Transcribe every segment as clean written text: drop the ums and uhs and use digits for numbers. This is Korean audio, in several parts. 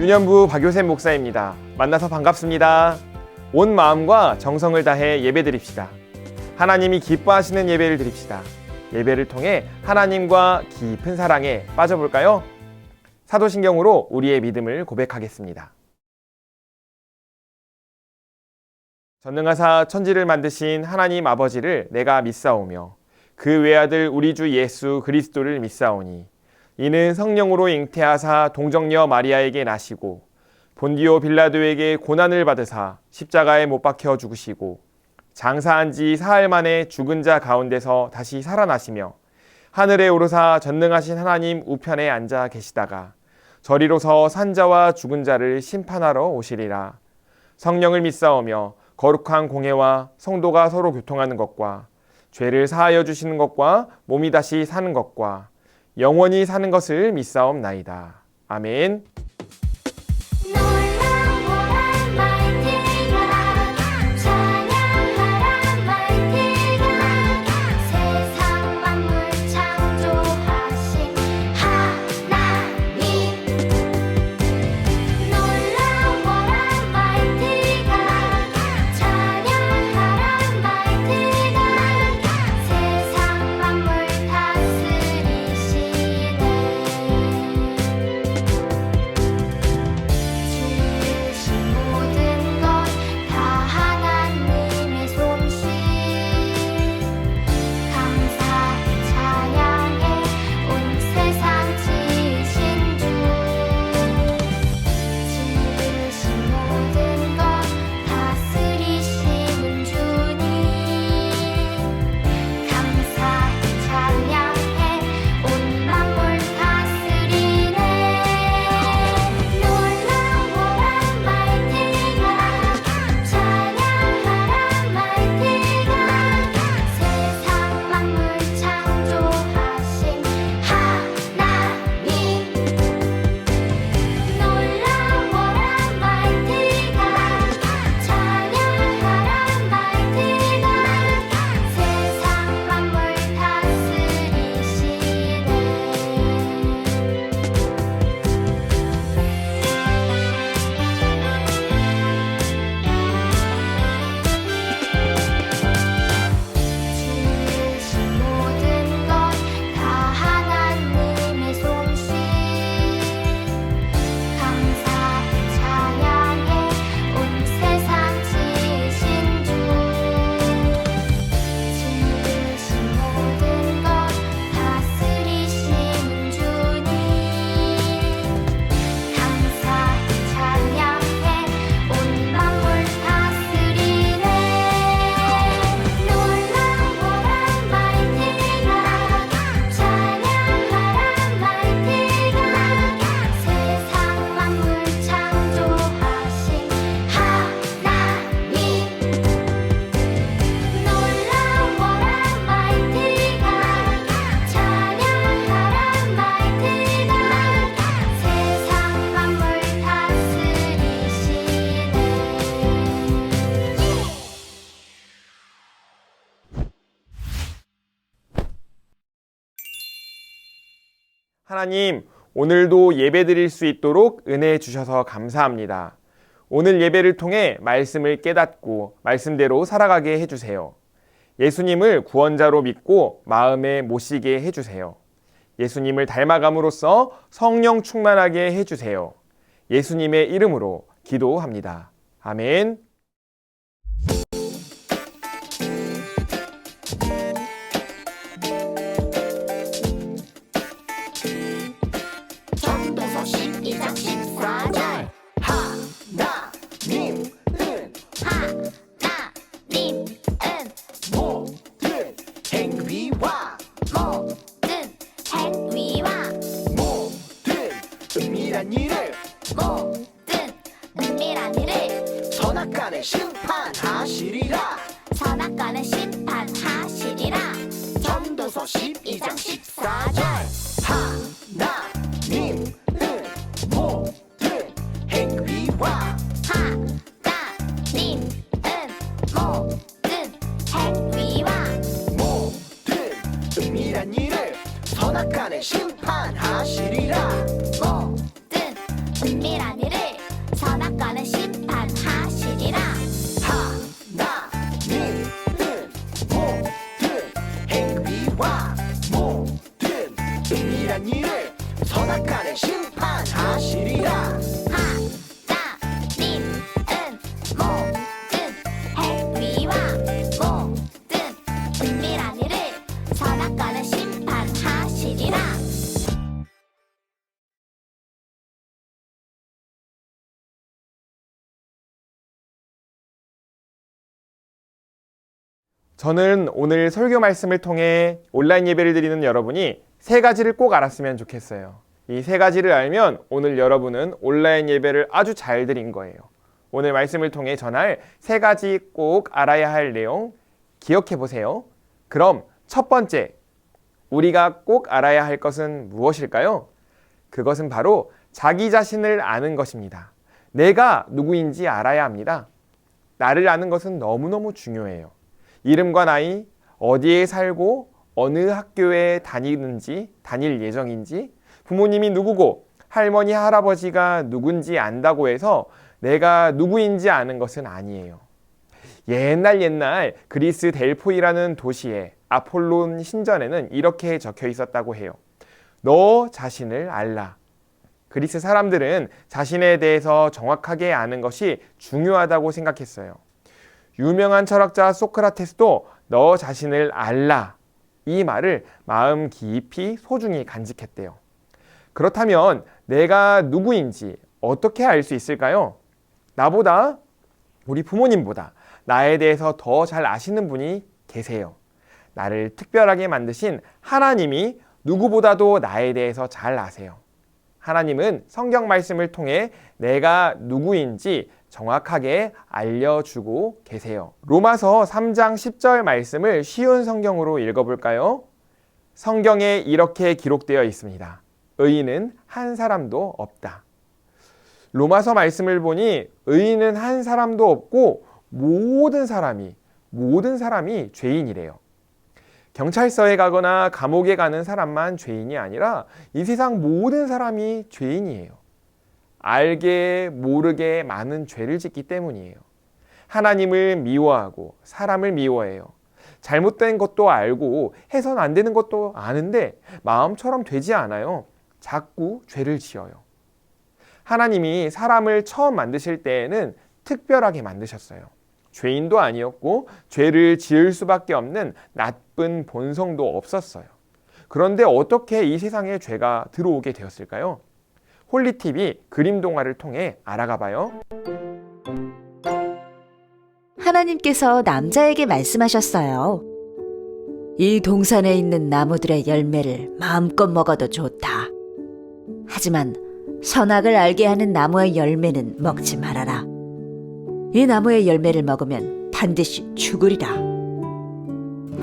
유년부 박요셉 목사입니다. 만나서 반갑습니다. 온 마음과 정성을 다해 예배드립시다. 하나님이 기뻐하시는 예배를 드립시다. 예배를 통해 하나님과 깊은 사랑에 빠져볼까요? 사도신경으로 우리의 믿음을 고백하겠습니다. 전능하사 천지를 만드신 하나님 아버지를 내가 믿사오며 그 외아들 우리 주 예수 그리스도를 믿사오니 이는 성령으로 잉태하사 동정녀 마리아에게 나시고 본디오 빌라도에게 고난을 받으사 십자가에 못 박혀 죽으시고 장사한 지 사흘 만에 죽은 자 가운데서 다시 살아나시며 하늘에 오르사 전능하신 하나님 우편에 앉아 계시다가 저리로서 산자와 죽은 자를 심판하러 오시리라. 성령을 믿사오며 거룩한 공회와 성도가 서로 교통하는 것과 죄를 사하여 주시는 것과 몸이 다시 사는 것과 영원히 사는 것을 믿사옵나이다. 아멘. 하나님, 오늘도 예배 드릴 수 있도록 은혜 주셔서 감사합니다. 오늘 예배를 통해 말씀을 깨닫고 말씀대로 살아가게 해주세요. 예수님을 구원자로 믿고 마음에 모시게 해주세요. 예수님을 닮아감으로써 성령 충만하게 해주세요. 예수님의 이름으로 기도합니다. 아멘. 전도서 12장 14절 하나님은 모든 행위와 모든 은밀한 일을 선악간에 심판하시리라. 전도서 12장 14절 하나님은 모든 행위와 모든 은밀한 일을 선악간에 심판하시리라. 은밀한 일을 저는 오늘 설교 말씀을 통해 온라인 예배를 드리는 여러분이 세 가지를 꼭 알았으면 좋겠어요. 이 세 가지를 알면 오늘 여러분은 온라인 예배를 아주 잘 드린 거예요. 오늘 말씀을 통해 전할 세 가지 꼭 알아야 할 내용 기억해 보세요. 그럼 첫 번째, 우리가 꼭 알아야 할 것은 무엇일까요? 그것은 바로 자기 자신을 아는 것입니다. 내가 누구인지 알아야 합니다. 나를 아는 것은 너무너무 중요해요. 이름과 나이, 어디에 살고 어느 학교에 다닐 예정인지, 부모님이 누구고 할머니, 할아버지가 누군지 안다고 해서 내가 누구인지 아는 것은 아니에요. 옛날 그리스 델포이라는 도시에 아폴론 신전에는 이렇게 적혀 있었다고 해요. 너 자신을 알라. 그리스 사람들은 자신에 대해서 정확하게 아는 것이 중요하다고 생각했어요. 유명한 철학자 소크라테스도 너 자신을 알라. 이 말을 마음 깊이 소중히 간직했대요. 그렇다면 내가 누구인지 어떻게 알 수 있을까요? 나보다, 우리 부모님보다 나에 대해서 더 잘 아시는 분이 계세요. 나를 특별하게 만드신 하나님이 누구보다도 나에 대해서 잘 아세요. 하나님은 성경 말씀을 통해 내가 누구인지 정확하게 알려주고 계세요. 로마서 3장 10절 말씀을 쉬운 성경으로 읽어볼까요? 성경에 이렇게 기록되어 있습니다. 의인은 한 사람도 없다. 로마서 말씀을 보니 의인은 한 사람도 없고 모든 사람이 죄인이래요. 경찰서에 가거나 감옥에 가는 사람만 죄인이 아니라 이 세상 모든 사람이 죄인이에요. 알게 모르게 많은 죄를 짓기 때문이에요. 하나님을 미워하고 사람을 미워해요. 잘못된 것도 알고 해선 안 되는 것도 아는데 마음처럼 되지 않아요. 자꾸 죄를 지어요. 하나님이 사람을 처음 만드실 때에는 특별하게 만드셨어요. 죄인도 아니었고 죄를 지을 수밖에 없는 나쁜 본성도 없었어요. 그런데 어떻게 이 세상에 죄가 들어오게 되었을까요? 홀리TV 그림 동화를 통해 알아가 봐요. 하나님께서 남자에게 말씀하셨어요. 이 동산에 있는 나무들의 열매를 마음껏 먹어도 좋다. 하지만 선악을 알게 하는 나무의 열매는 먹지 말아라. 이 나무의 열매를 먹으면 반드시 죽으리라.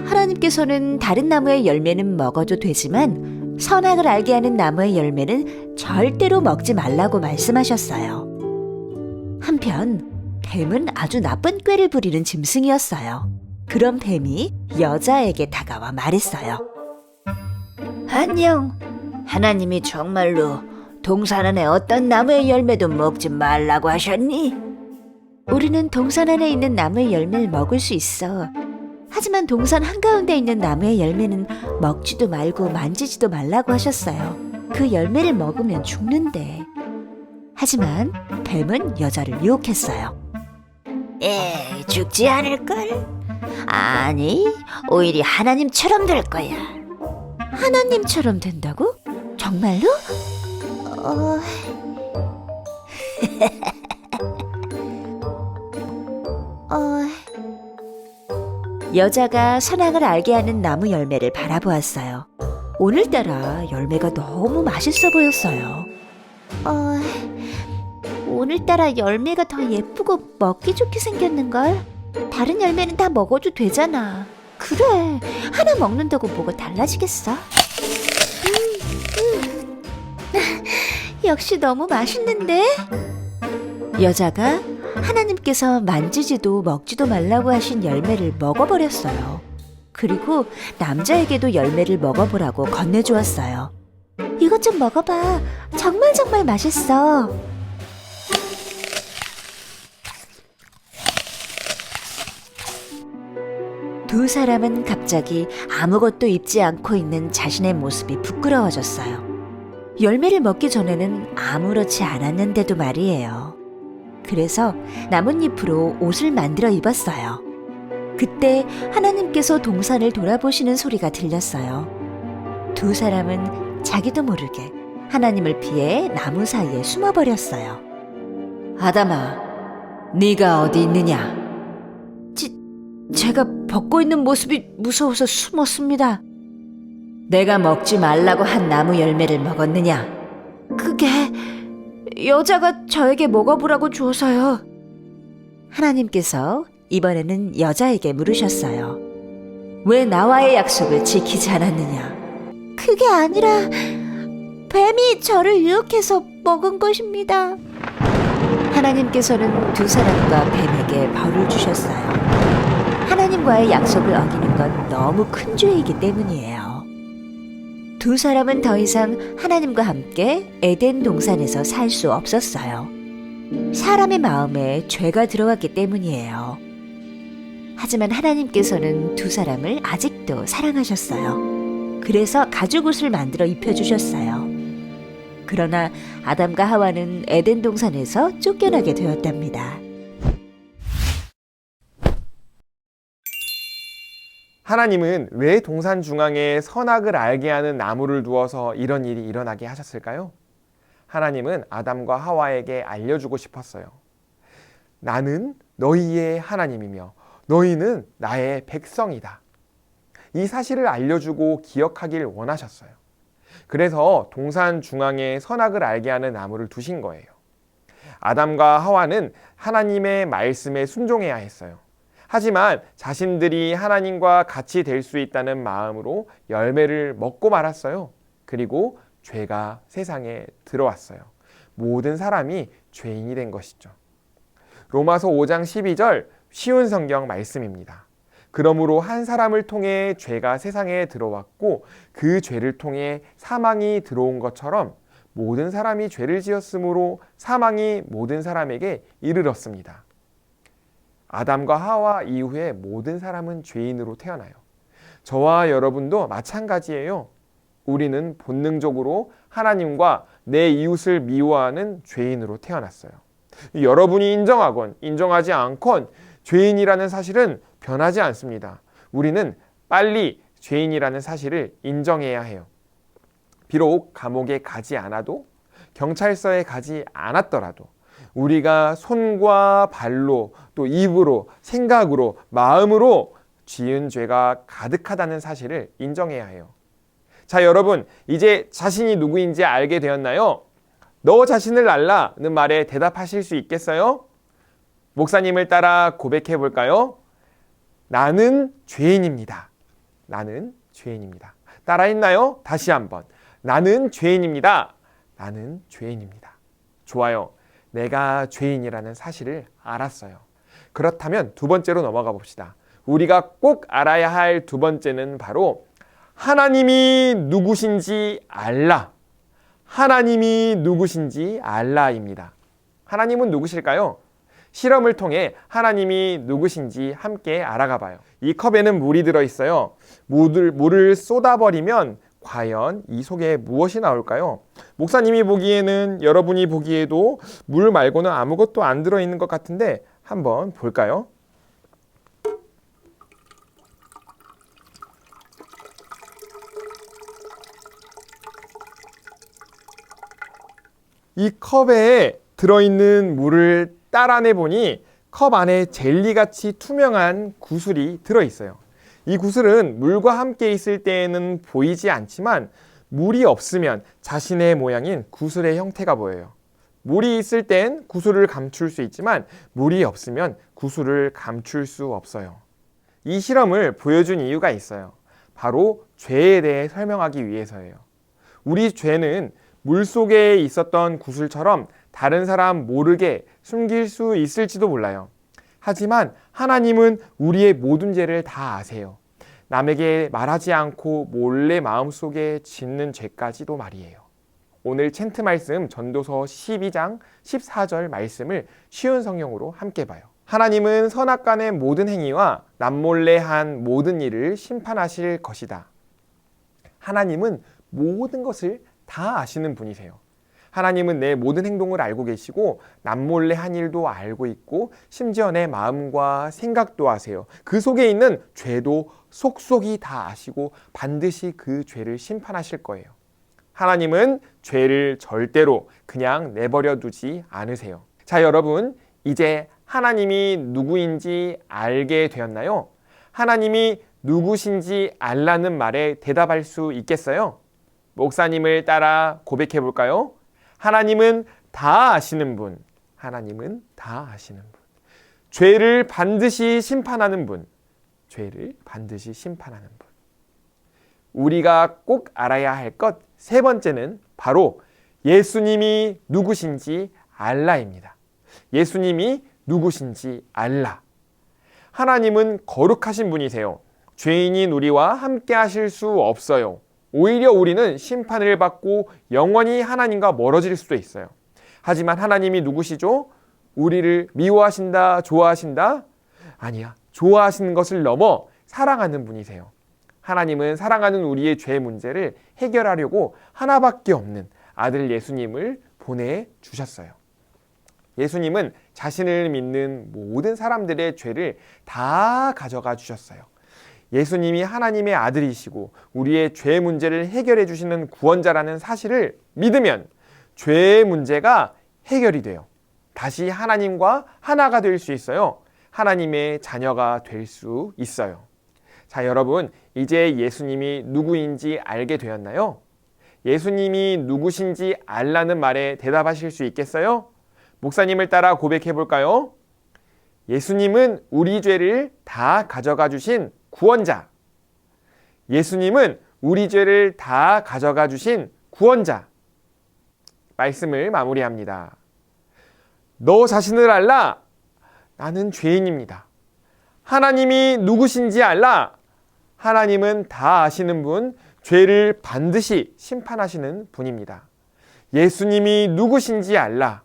하나님께서는 다른 나무의 열매는 먹어도 되지만 선악을 알게 하는 나무의 열매는 절대로 먹지 말라고 말씀하셨어요. 한편 뱀은 아주 나쁜 꾀를 부리는 짐승이었어요. 그런 뱀이 여자에게 다가와 말했어요. 안녕. 하나님이 정말로 동산 안에 어떤 나무의 열매도 먹지 말라고 하셨니? 우리는 동산 안에 있는 나무의 열매를 먹을 수 있어. 하지만 동산 한가운데 있는 나무의 열매는 먹지도 말고 만지지도 말라고 하셨어요. 그 열매를 먹으면 죽는데. 하지만 뱀은 여자를 유혹했어요. 죽지 않을걸? 아니, 오히려 하나님처럼 될 거야. 하나님처럼 된다고? 정말로? 여자가 선악을 알게 하는 나무 열매를 바라보았어요. 오늘따라 열매가 너무 맛있어 보였어요. 오늘따라 열매가 더 예쁘고 먹기 좋게 생겼는걸? 다른 열매는 다 먹어도 되잖아. 그래, 하나 먹는다고 뭐가 달라지겠어? 역시 너무 맛있는데? 여자가 하나님께서 만지지도 먹지도 말라고 하신 열매를 먹어버렸어요. 그리고 남자에게도 열매를 먹어보라고 건네주었어요. 이것 좀 먹어봐. 정말 맛있어. 두 사람은 갑자기 아무것도 입지 않고 있는 자신의 모습이 부끄러워졌어요. 열매를 먹기 전에는 아무렇지 않았는데도 말이에요. 그래서 나뭇잎으로 옷을 만들어 입었어요. 그때 하나님께서 동산을 돌아보시는 소리가 들렸어요. 두 사람은 자기도 모르게 하나님을 피해 나무 사이에 숨어버렸어요. 아담아, 네가 어디 있느냐? 제가 벗고 있는 모습이 무서워서 숨었습니다. 내가 먹지 말라고 한 나무 열매를 먹었느냐? 그게 여자가 저에게 먹어보라고 주어서요. 하나님께서 이번에는 여자에게 물으셨어요. 왜 나와의 약속을 지키지 않았느냐? 그게 아니라 뱀이 저를 유혹해서 먹은 것입니다. 하나님께서는 두 사람과 뱀에게 벌을 주셨어요. 하나님과의 약속을 어기는 건 너무 큰 죄이기 때문이에요. 두 사람은 더 이상 하나님과 함께 에덴 동산에서 살 수 없었어요. 사람의 마음에 죄가 들어왔기 때문이에요. 하지만 하나님께서는 두 사람을 아직도 사랑하셨어요. 그래서 가죽옷을 만들어 입혀주셨어요. 그러나 아담과 하와는 에덴 동산에서 쫓겨나게 되었답니다. 하나님은 왜 동산 중앙에 선악을 알게 하는 나무를 두어서 이런 일이 일어나게 하셨을까요? 하나님은 아담과 하와에게 알려주고 싶었어요. 나는 너희의 하나님이며 너희는 나의 백성이다. 이 사실을 알려주고 기억하길 원하셨어요. 그래서 동산 중앙에 선악을 알게 하는 나무를 두신 거예요. 아담과 하와는 하나님의 말씀에 순종해야 했어요. 하지만 자신들이 하나님과 같이 될 수 있다는 마음으로 열매를 먹고 말았어요. 그리고 죄가 세상에 들어왔어요. 모든 사람이 죄인이 된 것이죠. 로마서 5장 12절 쉬운 성경 말씀입니다. 그러므로 한 사람을 통해 죄가 세상에 들어왔고 그 죄를 통해 사망이 들어온 것처럼 모든 사람이 죄를 지었으므로 사망이 모든 사람에게 이르렀습니다. 아담과 하와 이후에 모든 사람은 죄인으로 태어나요. 저와 여러분도 마찬가지예요. 우리는 본능적으로 하나님과 내 이웃을 미워하는 죄인으로 태어났어요. 여러분이 인정하건 인정하지 않건 죄인이라는 사실은 변하지 않습니다. 우리는 빨리 죄인이라는 사실을 인정해야 해요. 비록 감옥에 가지 않아도, 경찰서에 가지 않았더라도 우리가 손과 발로 또 입으로 생각으로 마음으로 지은 죄가 가득하다는 사실을 인정해야 해요. 자, 여러분, 이제 자신이 누구인지 알게 되었나요? 너 자신을 알라는 말에 대답하실 수 있겠어요? 목사님을 따라 고백해 볼까요? 나는 죄인입니다. 나는 죄인입니다. 따라했나요? 다시 한번. 나는 죄인입니다. 나는 죄인입니다. 좋아요. 내가 죄인이라는 사실을 알았어요. 그렇다면 두 번째로 넘어가 봅시다. 우리가 꼭 알아야 할 두 번째는 바로 하나님이 누구신지 알라. 하나님이 누구신지 알라입니다. 하나님은 누구실까요? 실험을 통해 하나님이 누구신지 함께 알아가 봐요. 이 컵에는 물이 들어있어요. 물을 쏟아버리면 과연 이 속에 무엇이 나올까요? 목사님이 보기에는, 여러분이 보기에도 물 말고는 아무것도 안 들어있는 것 같은데 한번 볼까요? 이 컵에 들어있는 물을 따라내 보니 컵 안에 젤리같이 투명한 구슬이 들어있어요. 이 구슬은 물과 함께 있을 때에는 보이지 않지만 물이 없으면 자신의 모양인 구슬의 형태가 보여요. 물이 있을 땐 구슬을 감출 수 있지만 물이 없으면 구슬을 감출 수 없어요. 이 실험을 보여준 이유가 있어요. 바로 죄에 대해 설명하기 위해서예요. 우리 죄는 물속에 있었던 구슬처럼 다른 사람 모르게 숨길 수 있을지도 몰라요. 하지만 하나님은 우리의 모든 죄를 다 아세요. 남에게 말하지 않고 몰래 마음속에 짓는 죄까지도 말이에요. 오늘 챈트 말씀 전도서 12장 14절 말씀을 쉬운 성경으로 함께 봐요. 하나님은 선악간의 모든 행위와 남몰래 한 모든 일을 심판하실 것이다. 하나님은 모든 것을 다 아시는 분이세요. 하나님은 내 모든 행동을 알고 계시고 남몰래 한 일도 알고 있고 심지어 내 마음과 생각도 아세요. 그 속에 있는 죄도 속속이 다 아시고 반드시 그 죄를 심판하실 거예요. 하나님은 죄를 절대로 그냥 내버려 두지 않으세요. 자, 여러분, 이제 하나님이 누구인지 알게 되었나요? 하나님이 누구신지 알라는 말에 대답할 수 있겠어요? 목사님을 따라 고백해 볼까요? 하나님은 다 아시는 분. 하나님은 다 아시는 분. 죄를 반드시 심판하는 분. 죄를 반드시 심판하는 분. 우리가 꼭 알아야 할 것 세 번째는 바로 예수님이 누구신지 알라입니다. 예수님이 누구신지 알라. 하나님은 거룩하신 분이세요. 죄인인 우리와 함께 하실 수 없어요. 오히려 우리는 심판을 받고 영원히 하나님과 멀어질 수도 있어요. 하지만 하나님이 누구시죠? 우리를 미워하신다, 좋아하신다? 아니야. 좋아하시는 것을 넘어 사랑하는 분이세요. 하나님은 사랑하는 우리의 죄 문제를 해결하려고 하나밖에 없는 아들 예수님을 보내주셨어요. 예수님은 자신을 믿는 모든 사람들의 죄를 다 가져가 주셨어요. 예수님이 하나님의 아들이시고 우리의 죄 문제를 해결해 주시는 구원자라는 사실을 믿으면 죄의 문제가 해결이 돼요. 다시 하나님과 하나가 될 수 있어요. 하나님의 자녀가 될 수 있어요. 자, 여러분, 이제 예수님이 누구인지 알게 되었나요? 예수님이 누구신지 알라는 말에 대답하실 수 있겠어요? 목사님을 따라 고백해 볼까요? 예수님은 우리 죄를 다 가져가 주신 구원자. 예수님은 우리 죄를 다 가져가 주신 구원자. 말씀을 마무리합니다. 너 자신을 알라. 나는 죄인입니다. 하나님이 누구신지 알라. 하나님은 다 아시는 분, 죄를 반드시 심판하시는 분입니다. 예수님이 누구신지 알라.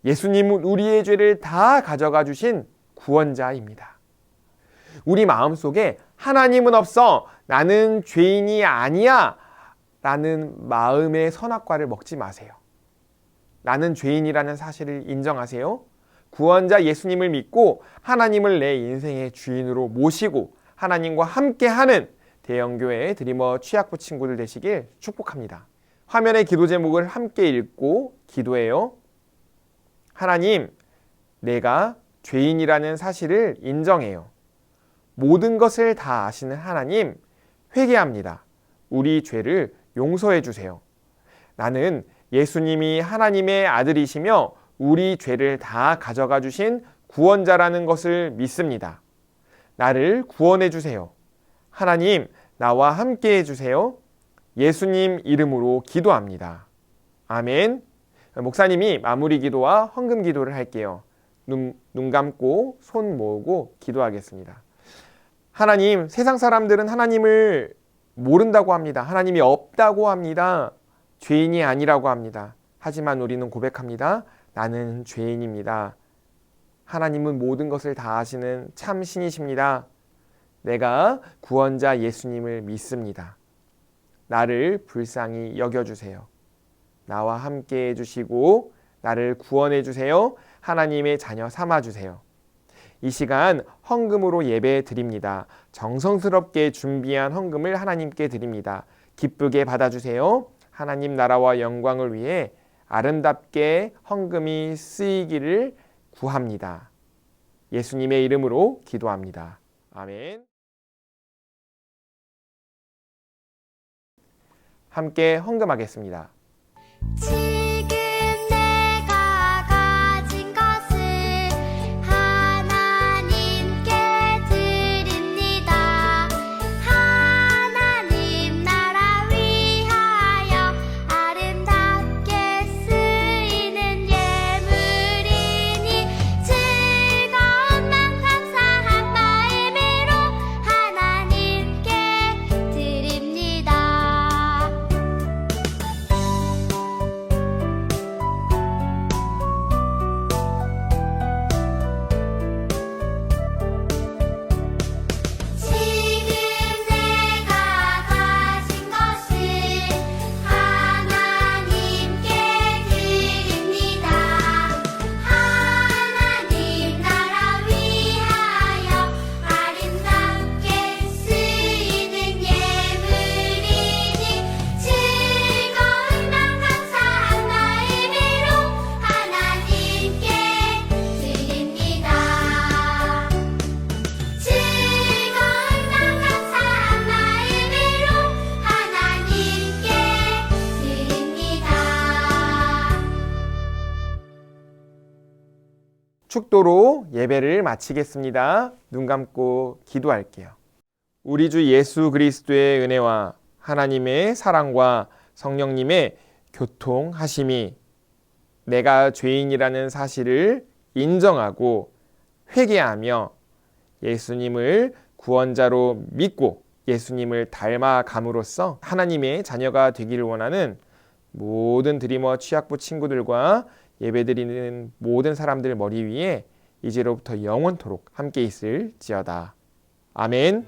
예수님은 우리의 죄를 다 가져가 주신 구원자입니다. 우리 마음속에 하나님은 없어, 나는 죄인이 아니야 라는 마음의 선악과를 먹지 마세요. 나는 죄인이라는 사실을 인정하세요. 구원자 예수님을 믿고 하나님을 내 인생의 주인으로 모시고 하나님과 함께하는 대형교회 드리머 취약부 친구들 되시길 축복합니다. 화면의 기도 제목을 함께 읽고 기도해요. 하나님, 내가 죄인이라는 사실을 인정해요. 모든 것을 다 아시는 하나님, 회개합니다. 우리 죄를 용서해 주세요. 나는 예수님이 하나님의 아들이시며 우리 죄를 다 가져가 주신 구원자라는 것을 믿습니다. 나를 구원해 주세요. 하나님, 나와 함께 해주세요. 예수님 이름으로 기도합니다. 아멘. 목사님이 마무리 기도와 헌금 기도를 할게요. 눈 감고 손 모으고 기도하겠습니다. 하나님, 세상 사람들은 하나님을 모른다고 합니다. 하나님이 없다고 합니다. 죄인이 아니라고 합니다. 하지만 우리는 고백합니다. 나는 죄인입니다. 하나님은 모든 것을 다 아시는 참 신이십니다. 내가 구원자 예수님을 믿습니다. 나를 불쌍히 여겨주세요. 나와 함께 해주시고 나를 구원해 주세요. 하나님의 자녀 삼아주세요. 이 시간 헌금으로 예배 드립니다. 정성스럽게 준비한 헌금을 하나님께 드립니다. 기쁘게 받아주세요. 하나님 나라와 영광을 위해 아름답게 헌금이 쓰이기를 구합니다. 예수님의 이름으로 기도합니다. 아멘. 함께 헌금하겠습니다. 지금 내가 가진 것을 하나님께 드립니다. 하나님 나라 위하여 아름답게 쓰이는 예물이니 즐거운 맘 감사한 마음으로 하나님께 드립니다. 축도로 예배를 마치겠습니다. 눈 감고 기도할게요. 우리 주 예수 그리스도의 은혜와 하나님의 사랑과 성령님의 교통하심이 내가 죄인이라는 사실을 인정하고 회개하며 예수님을 구원자로 믿고 예수님을 닮아감으로써 하나님의 자녀가 되기를 원하는 모든 드리머 취약부 친구들과 예배드리는 모든 사람들 머리 위에 이제로부터 영원토록 함께 있을지어다. 아멘.